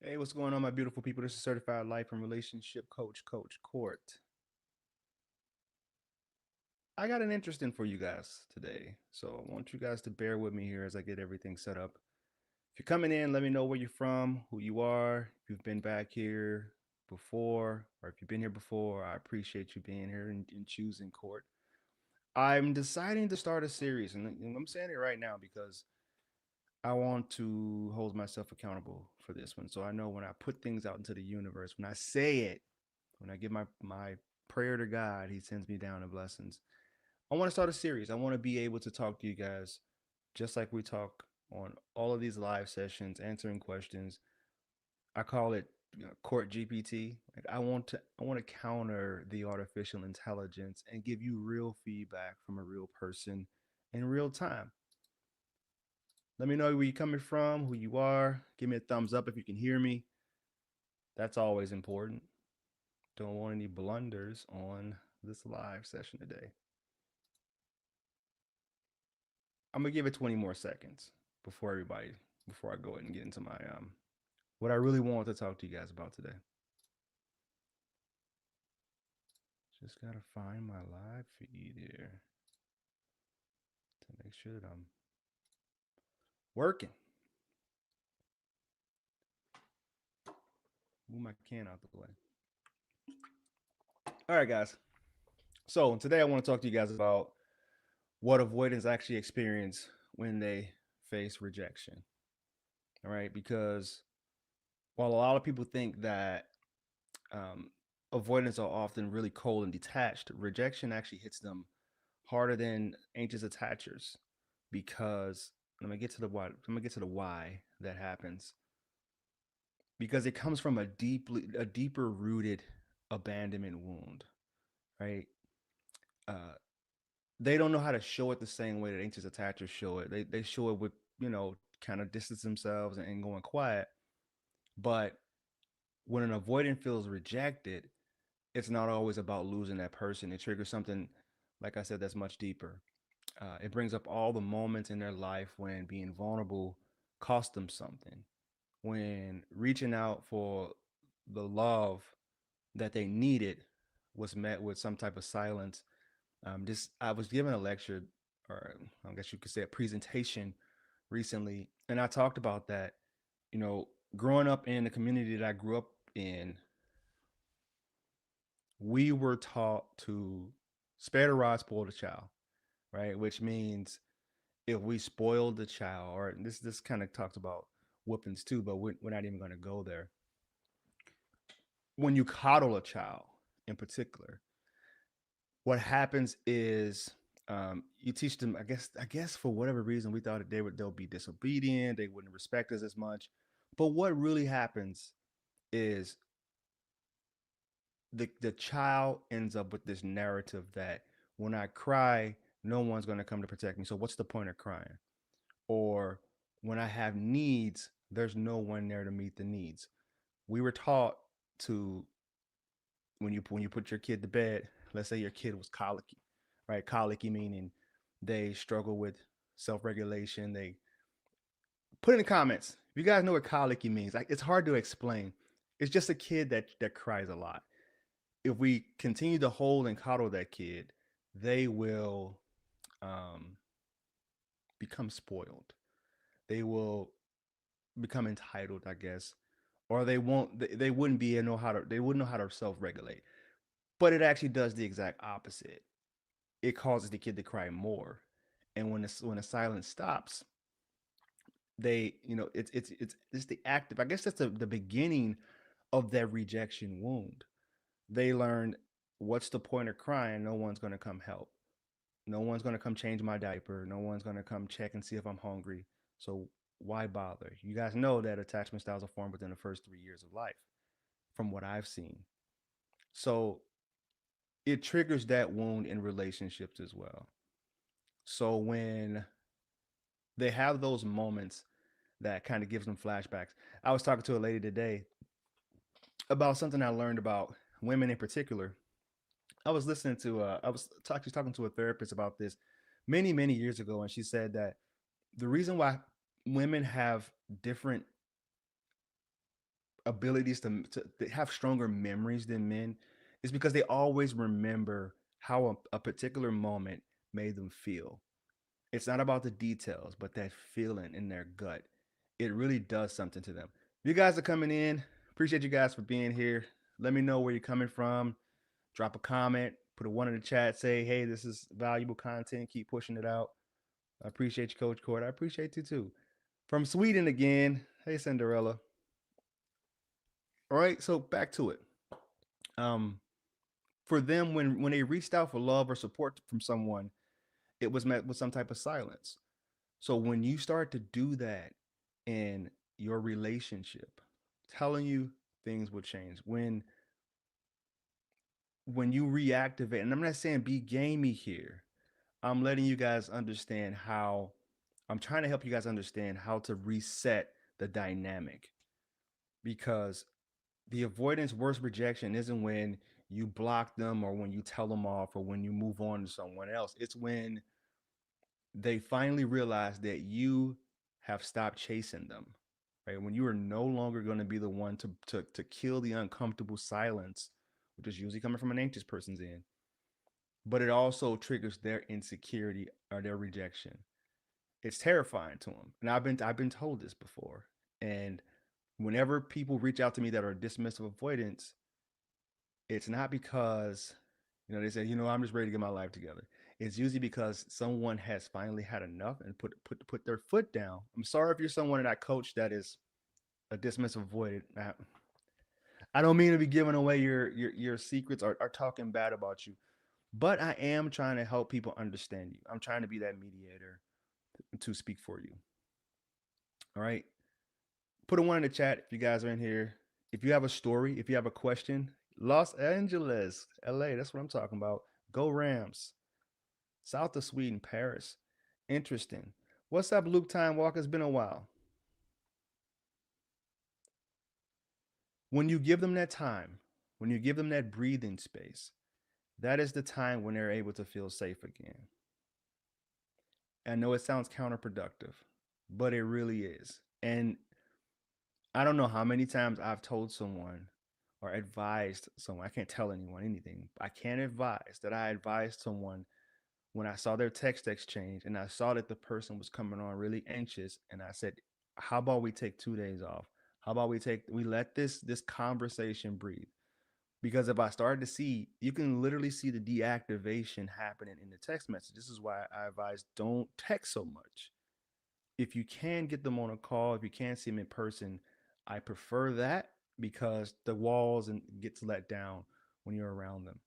Hey, what's going on, my beautiful people? This is Certified Life and Relationship Coach, Coach Court. I got an interesting for you guys today. So I want you guys to bear with me here as I get everything set up. If you're coming in, let me know where you're from, who you are, if you've been back here before, or if you've been here before. I appreciate you being here and choosing Court. I'm deciding to start a series, and I'm saying it right now because I want to hold myself accountable for this one. So I know when I put things out into the universe, when I say it, when I give my prayer to God, He sends me down the blessings. I want to start a series. I want to be able to talk to you guys just like we talk on all of these live sessions, answering questions. I call it Court GPT. Like I want to counter the artificial intelligence and give you real feedback from a real person in real time. Let me know where you're coming from, who you are. Give me a thumbs up if you can hear me. That's always important. Don't want any blunders on this live session today. I'm gonna give it 20 more seconds before everybody, before I go ahead and get into my what I really want to talk to you guys about today. Just gotta find my live feed here to make sure that I'm working. Move my can out the way. All right, guys. So today I want to talk to you guys about what avoidants actually experience when they face rejection. All right, because while a lot of people think that um, avoidants are often really cold and detached, rejection actually hits them harder than anxious attachers because I'm gonna get to the why. I'm gonna get to the why that happens because it comes from a deeper rooted abandonment wound, right? Uh, they don't know how to show it the same way that anxious attachers show it. They show it with kind of distance themselves and going quiet, but when an avoidant feels rejected, it's not always about losing that person. It triggers something, like I said, that's much deeper. It brings up all the moments in their life when being vulnerable cost them something, when reaching out for the love that they needed was met with some type of silence. Just I was given a lecture, or I guess you could say a presentation recently, and I talked about that. You know, growing up in the community that I grew up in, we were taught to spare the rod, spoil the child, right? Which means if we spoil the child, or this kind of talks about whoopings too, but we're not even going to go there. When you coddle a child, in particular, what happens is you teach them. I guess for whatever reason, we thought that they'll be disobedient, they wouldn't respect us as much. But what really happens is the child ends up with this narrative that when I cry, no one's going to come to protect me. So what's the point of crying? Or when I have needs, there's no one there to meet the needs. We were taught to when you put your kid to bed, let's say your kid was colicky, right? Colicky meaning they struggle with self-regulation. They put in the comments if you guys know what colicky means. Like it's hard to explain. It's just a kid that cries a lot. If we continue to hold and coddle that kid, they will um, become spoiled. They will become entitled, I guess, or they won't. They wouldn't be know how to. They wouldn't know how to self-regulate. But it actually does the exact opposite. It causes the kid to cry more, and when the silence stops, they it's the active. I guess that's the beginning of that rejection wound. They learn what's the point of crying? No one's going to come help. No one's going to come change my diaper. No one's going to come check and see if I'm hungry. So why bother? You guys know that attachment styles are formed within the first 3 years of life, from what I've seen. So it triggers that wound in relationships as well. So when they have those moments that kind of gives them flashbacks. I was talking to a lady today about something I learned about women in particular. I was listening to I was actually talking to a therapist about this many years ago, and she said that the reason why women have different abilities to have stronger memories than men is because they always remember how a particular moment made them feel. It's not about the details, but that feeling in their gut. It really does something to them. You guys are coming in. Appreciate you guys for being here. Let me know where you're coming from. Drop a comment, put a one in the chat, say, hey, this is valuable content. Keep pushing it out. I appreciate you, Coach Court. I appreciate you too. From Sweden again. Hey, Cinderella. All right, so back to it. Um, for them, when they reached out for love or support from someone, it was met with some type of silence. So when you start to do that in your relationship, telling you things will change. When you reactivate, and I'm not saying be gamey here. I'm letting you guys understand how I'm trying to help you guys understand how to reset the dynamic because the avoidance worst rejection isn't when you block them or when you tell them off or when you move on to someone else. It's when they finally realize that you have stopped chasing them, right? When you are no longer going to be the one to kill the uncomfortable silence, which is usually coming from an anxious person's end, but it also triggers their insecurity or their rejection. It's terrifying to them, and I've been told this before. And whenever people reach out to me that are dismissive avoidance, it's not because they say, I'm just ready to get my life together. It's usually because someone has finally had enough and put their foot down. I'm sorry if you're someone that I coach that is a dismissive avoidant. I don't mean to be giving away your secrets or talking bad about you, but I am trying to help people understand you. I'm trying to be that mediator to speak for you. All right. Put a one in the chat if you guys are in here. If you have a story, if you have a question, Los Angeles, LA, that's what I'm talking about. Go Rams. South of Sweden, Paris. Interesting. What's up, Luke Time Walker? It's been a while. When you give them that time, when you give them that breathing space, that is the time when they're able to feel safe again. I know it sounds counterproductive, but it really is. And I don't know how many times I've told someone or advised someone, I can't tell anyone anything, I can advise that I advised someone when I saw their text exchange and I saw that the person was coming on really anxious, and I said, how about we take 2 days off? How about we let this conversation breathe? Because if I started to see, you can literally see the deactivation happening in the text message. This is why I advise don't text so much. If you can get them on a call, if you can see them in person, I prefer that because the walls and gets let down when you're around them.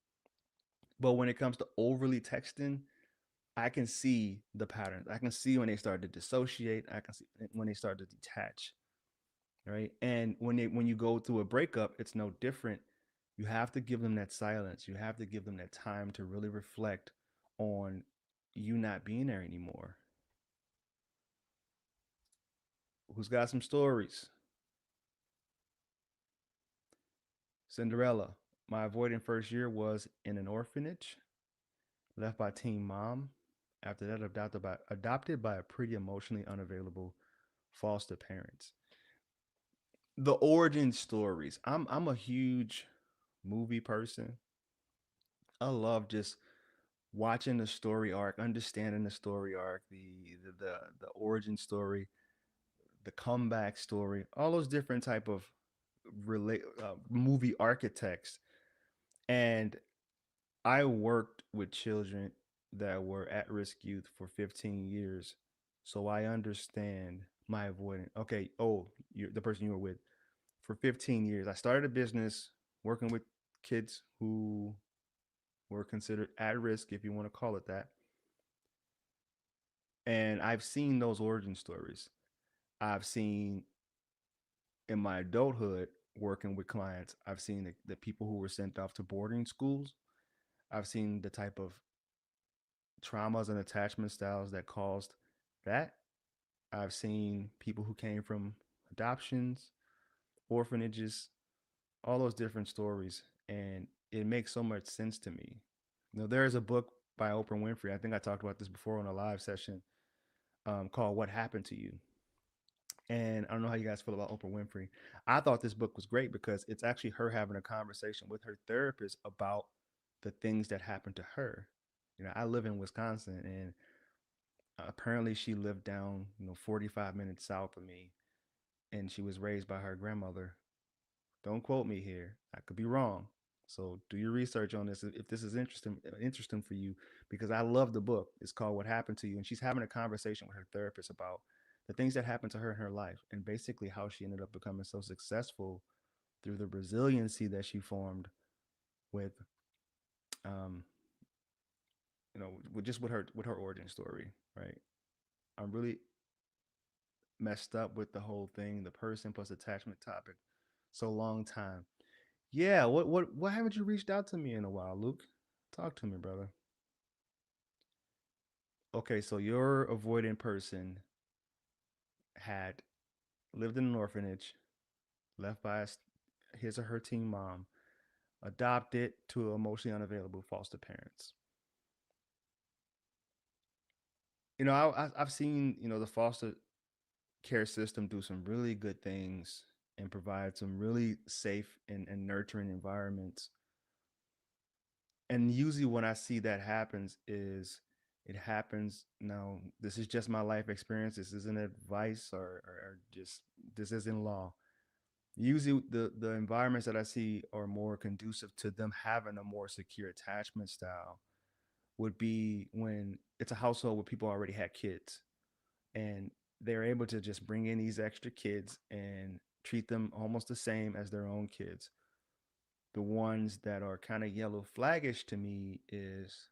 But when it comes to overly texting, I can see the patterns. I can see when they start to dissociate. I can see when they start to detach. Right. And when you go through a breakup, it's no different. You have to give them that silence. You have to give them that time to really reflect on you not being there anymore. Who's got some stories? Cinderella. My avoidant first year was in an orphanage, left by teen mom. After that, adopted by a pretty emotionally unavailable foster parents. The origin stories. I'm a huge movie person. I love just watching the story arc, understanding the story arc, the origin story, the comeback story, all those different type of movie architects. And I worked with children that were at risk youth for 15 years, so I understand my avoidant. Okay, oh, you're the person you were with for 15 years. I started a business working with kids who were considered at risk, if you want to call it that. And I've seen those origin stories. I've seen in my adulthood working with clients, I've seen the people who were sent off to boarding schools. I've seen the type of traumas and attachment styles that caused that. I've seen people who came from adoptions, orphanages, all those different stories. And it makes so much sense to me. There is a book by Oprah Winfrey. I think I talked about this before on a live session called What Happened to You. And I don't know how you guys feel about Oprah Winfrey. I thought this book was great because it's actually her having a conversation with her therapist about the things that happened to her. You know, I live in Wisconsin, and apparently she lived down, 45 minutes south of me, and she was raised by her grandmother. Don't quote me here. I could be wrong. So do your research on this if this is interesting for you, because I love the book. It's called What Happened to You, and she's having a conversation with her therapist about the things that happened to her in her life and basically how she ended up becoming so successful through the resiliency that she formed with um with her origin story, right? I'm really messed up with the whole thing, the person plus attachment topic. So long time. Yeah, what haven't you reached out to me in a while, Luke? Talk to me, brother. Okay, so your avoidant person had lived in an orphanage, left by his or her teen mom, adopted to emotionally unavailable foster parents. I've seen the foster care system do some really good things and provide some really safe and nurturing environments. And usually when I see that happens is it happens now. This is just my life experience. This isn't advice or just this isn't law. Usually the environments that I see are more conducive to them having a more secure attachment style would be when it's a household where people already had kids and they're able to just bring in these extra kids and treat them almost the same as their own kids. The ones that are kind of yellow flaggish to me is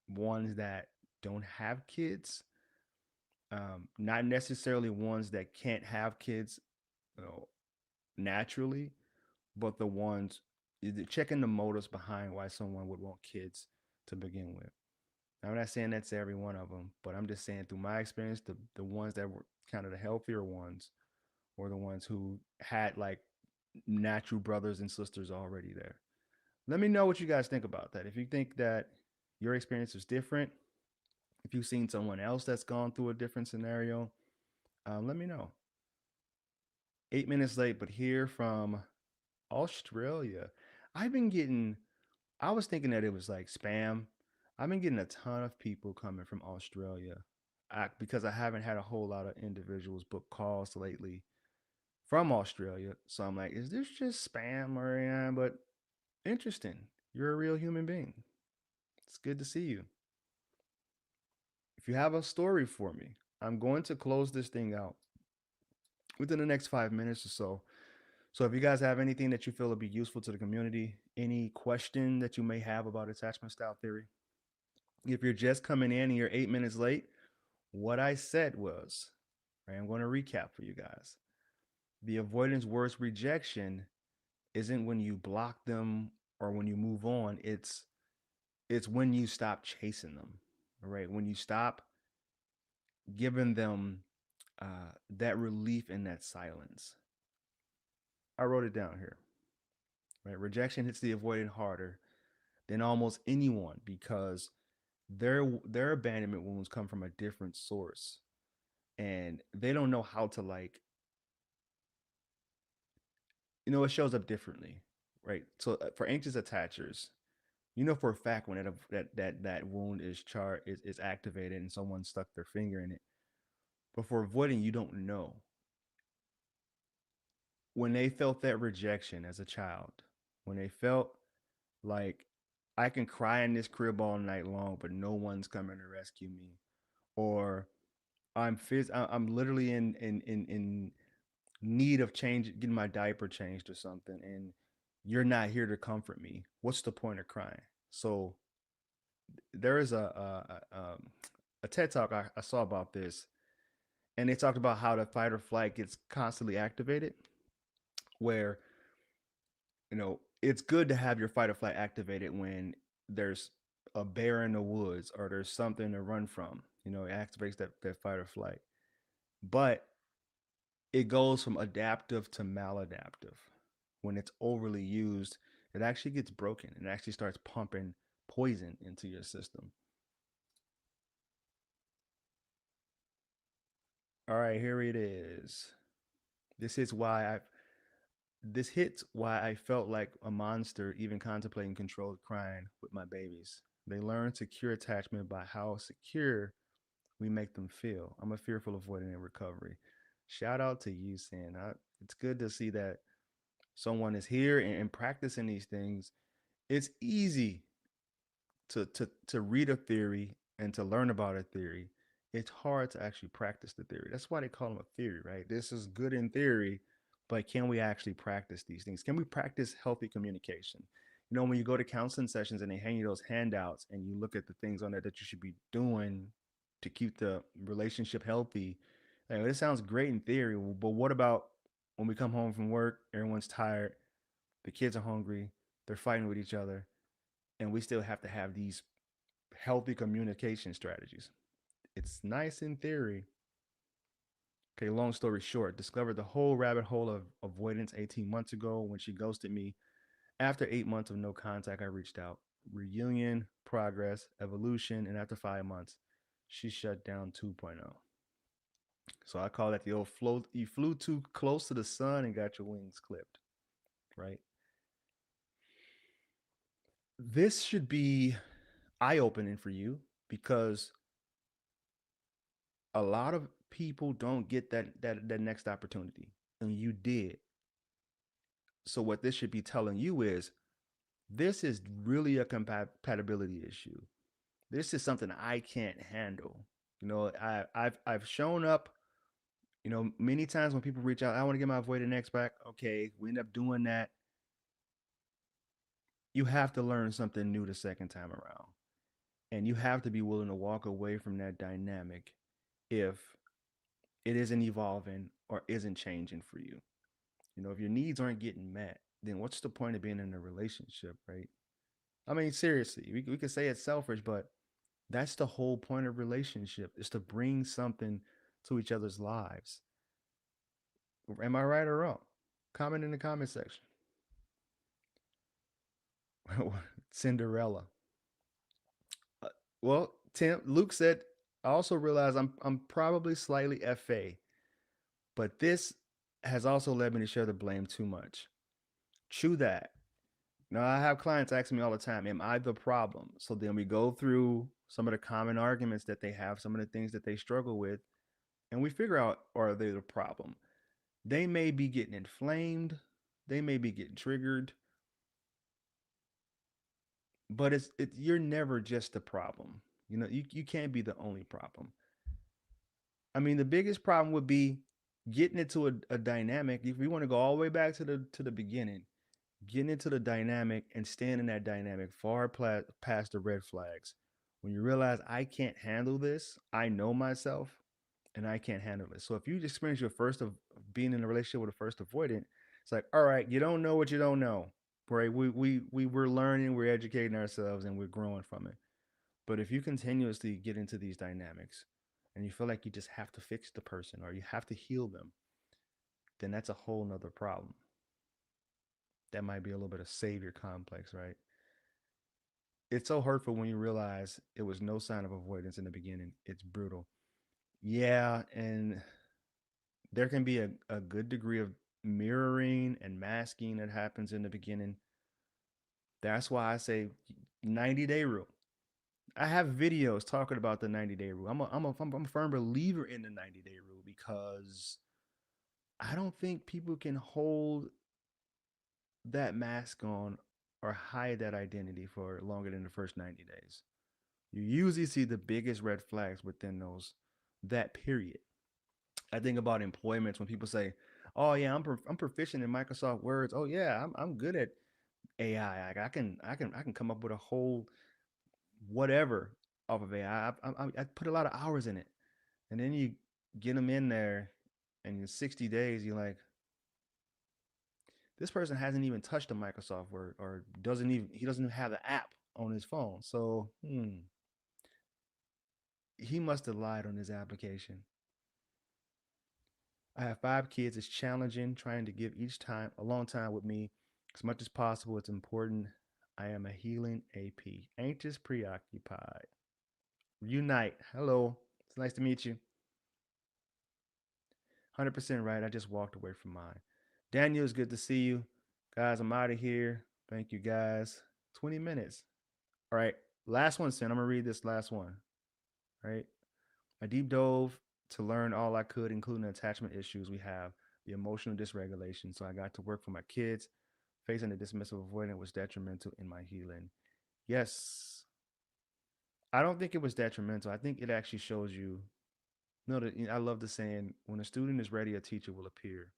ones that don't have kids, not necessarily ones that can't have kids, you know, naturally, but the ones checking the motives behind why someone would want kids to begin with. I'm not saying that's every one of them, but I'm just saying through my experience, the ones that were kind of the healthier ones were the ones who had like natural brothers and sisters already there. Let me know what you guys think about that. If you think that your experience is different, if you've seen someone else that's gone through a different scenario, let me know. 8 minutes late, but here from Australia. I've been getting, I was thinking that it was like spam. I've been getting a ton of people coming from Australia because I haven't had a whole lot of individuals book calls lately from Australia. So I'm like, is this just spam or yeah? But interesting. You're a real human being. It's good to see you. If you have a story for me, I'm going to close this thing out within the next 5 minutes or so. So if you guys have anything that you feel would be useful to the community, any question that you may have about attachment style theory, if you're just coming in and you're 8 minutes late, what I said was, right, I'm going to recap for you guys. The avoidance worst rejection isn't when you block them or when you move on. It's when you stop chasing them, right? When you stop giving them that relief in that silence. I wrote it down here. Right, rejection hits the avoidant harder than almost anyone because their abandonment wounds come from a different source, and they don't know how to like it shows up differently, right? So for anxious attachers, for a fact when that wound is activated and someone stuck their finger in it. But for avoiding, you don't know when they felt that rejection as a child, when they felt like I can cry in this crib all night long, but no one's coming to rescue me, or I'm literally in need of change, getting my diaper changed or something, and you're not here to comfort me. What's the point of crying? So there is a TED talk I saw about this, and they talked about how the fight or flight gets constantly activated, where it's good to have your fight or flight activated when there's a bear in the woods or there's something to run from. It activates that fight or flight. But it goes from adaptive to maladaptive. When it's overly used, it actually gets broken and actually starts pumping poison into your system. All right, here it is. This is why I this hits why I felt like a monster even contemplating controlled crying with my babies. They learn secure attachment by how secure we make them feel. I'm a fearful avoidant in recovery. Shout out to you, Sin. It's good to see that someone is here and practicing these things. It's easy to read a theory and to learn about a theory. It's hard to actually practice the theory. That's why they call them a theory, right? This is good in theory, but can we actually practice these things? Can we practice healthy communication? You know, when you go to counseling sessions and they hand you those handouts and you look at the things on there that you should be doing to keep the relationship healthy, like, this sounds great in theory, but what about when we come home from work, everyone's tired, the kids are hungry, they're fighting with each other, and we still have to have these healthy communication strategies. It's nice in theory. Okay, long story short, discovered the whole rabbit hole of avoidance 18 months ago when she ghosted me. After 8 months of no contact, I reached out. Reunion, progress, evolution, and after 5 months, she shut down 2.0. So I call that the old float. You flew too close to the sun and got your wings clipped, right? This should be eye opening for you because a lot of people don't get that next opportunity, and you did. So what this should be telling you is this is really a compatibility issue. This is something I can't handle. You know, I've shown up. You know, many times when people reach out, I want to get my avoidant X back. Okay, we end up doing that. You have to learn something new the second time around, and you have to be willing to walk away from that dynamic if it isn't evolving or isn't changing for you. You know, if your needs aren't getting met, then what's the point of being in a relationship, right? I mean, seriously, we could say it's selfish, but that's the whole point of relationship is to bring something to each other's lives. Am I right or wrong? Comment in the comment section. Cinderella. Uh, well, Tim, Luke said, I also realize I'm probably slightly FA, but this has also led me to share the blame too much. True that. Now, I have clients asking me all the time, am I the problem? So then we go through some of the common arguments that they have, some of the things that they struggle with, and we figure out, are they the problem? They may be getting inflamed, they may be getting triggered, but you're never just the problem. You know, you can't be the only problem. I mean, the biggest problem would be getting into a dynamic. If we want to go all the way back to the beginning, getting into the dynamic and staying in that dynamic far past the red flags. When you realize I can't handle this, I know myself, and I can't handle this. So if you experience your first of being in a relationship with a first avoidant, it's like, all right, you don't know what you don't know, right? We're learning, we're educating ourselves, and we're growing from it. But if you continuously get into these dynamics, and you feel like you just have to fix the person or you have to heal them, then that's a whole nother problem. That might be a little bit of savior complex, right? It's so hurtful when you realize it was no sign of avoidance in the beginning. It's brutal. Yeah, and there can be a good degree of mirroring and masking that happens in the beginning. That's why I say 90-day rule. I have videos talking about the 90-day rule. I'm a firm believer in the 90-day rule because I don't think people can hold that mask on or hide that identity for longer than the first 90 days. You usually see the biggest red flags within those that period. I think about employments when people say, "Oh yeah, I'm proficient in Microsoft Words. Oh yeah, I'm good at AI. I can come up with a whole whatever off of AI. I put a lot of hours in it." And then you get them in there, and in 60 days, you're like, this person hasn't even touched a Microsoft Word or doesn't even have the app on his phone. So he must have lied on his application. I have 5 kids. It's challenging trying to give each time a long time with me as much as possible. It's important. I am a healing AP. Anxious, preoccupied. Unite. Hello. It's nice to meet you. 100% right. I just walked away from mine. Daniel, it's good to see you. Guys, I'm out of here. Thank you, guys. 20 minutes. All right. Last one, Sin. I'm going to read this last one. All right. I deep dove to learn all I could, including the attachment issues we have, the emotional dysregulation. So I got to work for my kids. Facing the dismissive avoidant was detrimental in my healing. Yes, I don't think it was detrimental. I think it actually shows you. No, I love the saying, when a student is ready, a teacher will appear.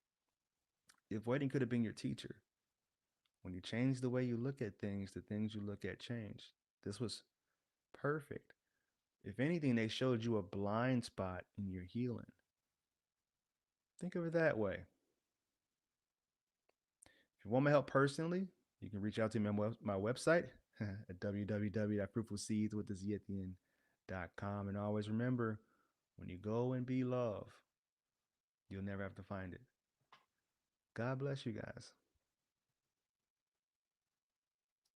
The avoidant could have been your teacher. When you change the way you look at things, the things you look at change. This was perfect. If anything, they showed you a blind spot in your healing. Think of it that way. If you want my help personally, you can reach out to me on my website at www.fruitfulseeds.com. And always remember, when you go and be love, you'll never have to find it. God bless you guys.